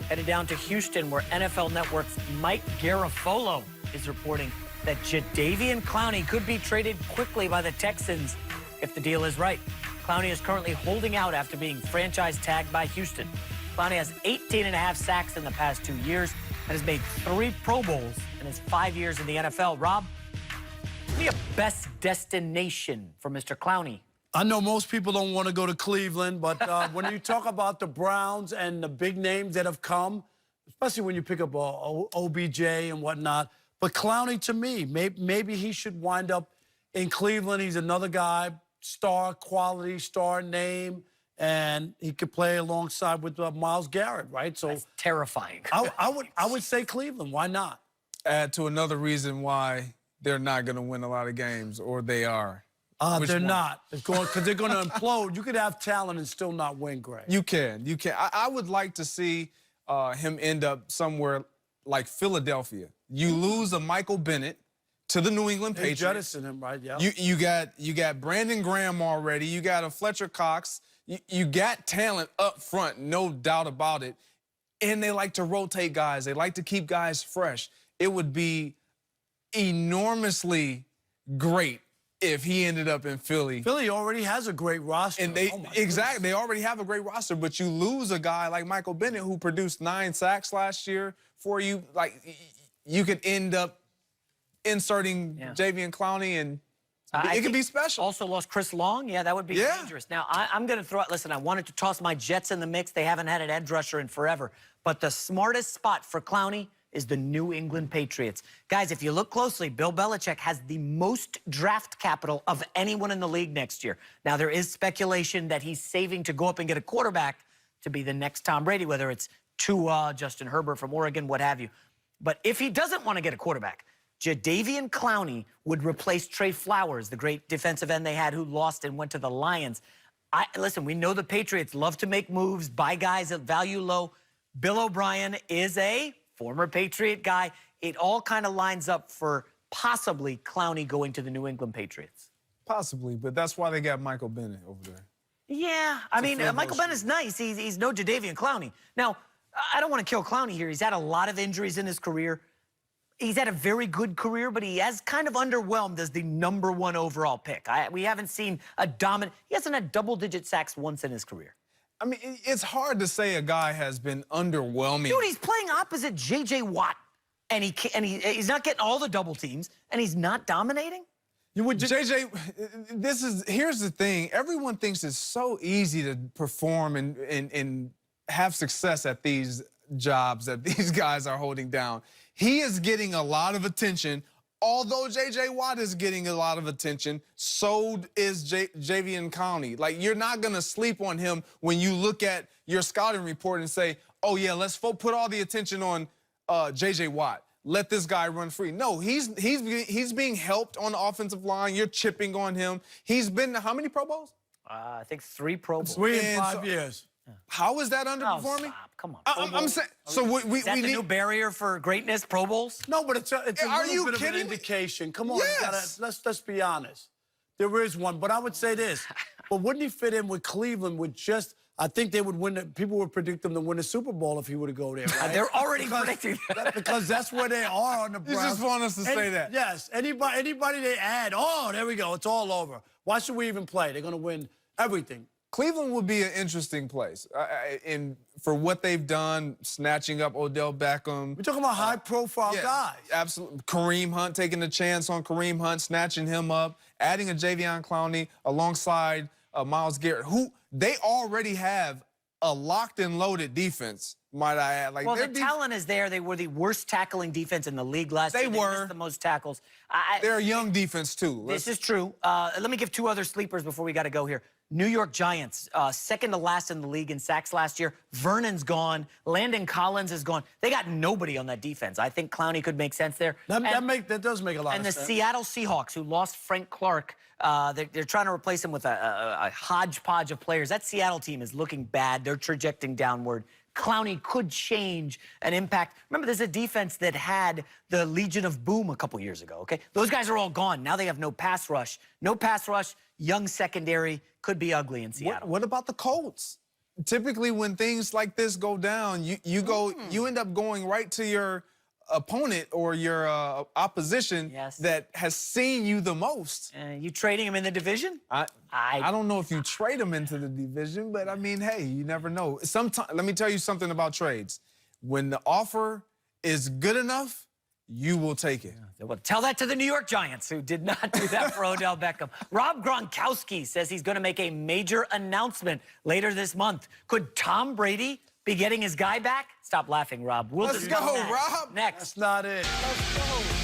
Headed down to Houston, where NFL Network's Mike Garafolo is reporting that Jadeveon Clowney could be traded quickly by the Texans if the deal is right. Clowney is currently holding out after being franchise tagged by Houston. Clowney has 18.5 sacks in the past 2 years and has made 3 Pro Bowls in his 5 years in the NFL. Rob, give me a best destination for Mr. Clowney. I know most people don't want to go to Cleveland, but when you talk about the Browns and the big names that have come, especially when you pick up OBJ and whatnot, but Clowney, to me, maybe he should wind up in Cleveland. He's another guy, star quality, star name, and he could play alongside with Myles Garrett, right? So that's terrifying. I would say Cleveland. Why not? Add to another reason why they're not going to win a lot of games, or they are. They're not. It's going because they're going to implode. You could have talent and still not win, Greg. You can. I would like to see him end up somewhere like Philadelphia. You lose a Michael Bennett to the New England Patriots. They jettison him, right? Yeah. You got Brandon Graham already. You got a Fletcher Cox. You got talent up front, no doubt about it. And they like to rotate guys. They like to keep guys fresh. It would be enormously great if he ended up in Philly. Philly already has a great roster. And they they already have a great roster, but you lose a guy like Michael Bennett who produced 9 sacks last year for you. Like, you could end up inserting Jadeveon Clowney, and it could be special. Also lost Chris Long. Yeah, that would be dangerous. Now, I'm going to throw out, listen, I wanted to toss my Jets in the mix. They haven't had an edge rusher in forever. But the smartest spot for Clowney is the New England Patriots. Guys, if you look closely, Bill Belichick has the most draft capital of anyone in the league next year. Now, there is speculation that he's saving to go up and get a quarterback to be the next Tom Brady, whether it's Tua, Justin Herbert from Oregon, what have you. But if he doesn't want to get a quarterback, Jadeveon Clowney would replace Trey Flowers, the great defensive end they had who lost and went to the Lions. Listen, we know the Patriots love to make moves, buy guys at value low. Bill O'Brien is a former Patriot guy. It all kind of lines up for possibly Clowney going to the New England Patriots. Possibly, but that's why they got Michael Bennett over there. Yeah, I mean, Michael Bennett's nice. He's no Jadeveon Clowney. Now, I don't want to kill Clowney here. He's had a lot of injuries in his career. He's had a very good career, but he has kind of underwhelmed as the #1 overall pick. We haven't seen a dominant. He hasn't had double-digit sacks once in his career. I mean, it's hard to say a guy has been underwhelming. Dude, he's playing opposite J.J. Watt, and he's not getting all the double teams, and he's not dominating. JJ, here's the thing. Everyone thinks it's so easy to perform and have success at these jobs that these guys are holding down. He is getting a lot of attention. Although J.J. Watt is getting a lot of attention, so is Jadeveon Clowney. Like, you're not going to sleep on him when you look at your scouting report and say, oh, yeah, let's put all the attention on J.J. Watt. Let this guy run free. No, he's being helped on the offensive line. You're chipping on him. He's been to how many Pro Bowls? I think 3 Pro Bowls. 3 in 5 years. How is that underperforming? Oh, stop. Come on. I'm saying, so is that the new barrier for greatness, Pro Bowls? No, but it's a little bit of an indication. Come on, yes. let's be honest. There is one, but I would say this. But wouldn't he fit in with Cleveland with just, I think they would win, people would predict them to win the Super Bowl if he were to go there, right? They're already predicting that. Because that's where they are on the Browns. You just want us to say that. Yes, anybody they add, oh, there we go, it's all over. Why should we even play? They're going to win everything. Cleveland would be an interesting place for what they've done, snatching up Odell Beckham. We're talking about high-profile guys. Absolutely. Kareem Hunt, taking a chance on Kareem Hunt, snatching him up, adding a Jadeveon Clowney alongside Myles Garrett, who they already have a locked and loaded defense, might I add. Like, well, the talent is there. They were the worst tackling defense in the league last year. They missed the most tackles. They're a young defense, too. This is true. Let me give 2 other sleepers before we got to go here. New York Giants, second to last in the league in sacks last year. Vernon's gone. Landon Collins is gone. They got nobody on that defense. I think Clowney could make sense there. That does make a lot of sense. And the Seattle Seahawks, who lost Frank Clark, they're trying to replace him with a hodgepodge of players. That Seattle team is looking bad. They're trajecting downward. Clowney could change and impact. Remember, there's a defense that had the Legion of Boom a couple years ago, okay? Those guys are all gone. Now they have no pass rush. No pass rush, young secondary, could be ugly in Seattle. What about the Colts? typically when things like this go down, you end up going right to your opponent or your opposition that has seen you the most. You trading him in the division? I don't know if you trade him into the division, but I mean, hey, you never know. Sometimes, let me tell you something about trades. When the offer is good enough, you will take it. Well, tell that to the New York Giants, who did not do that for Odell Beckham. Rob Gronkowski says he's going to make a major announcement later this month. Could Tom Brady be getting his guy back? Stop laughing, Rob. We'll Let's discuss go, that Rob. next. That's not it. Let's go.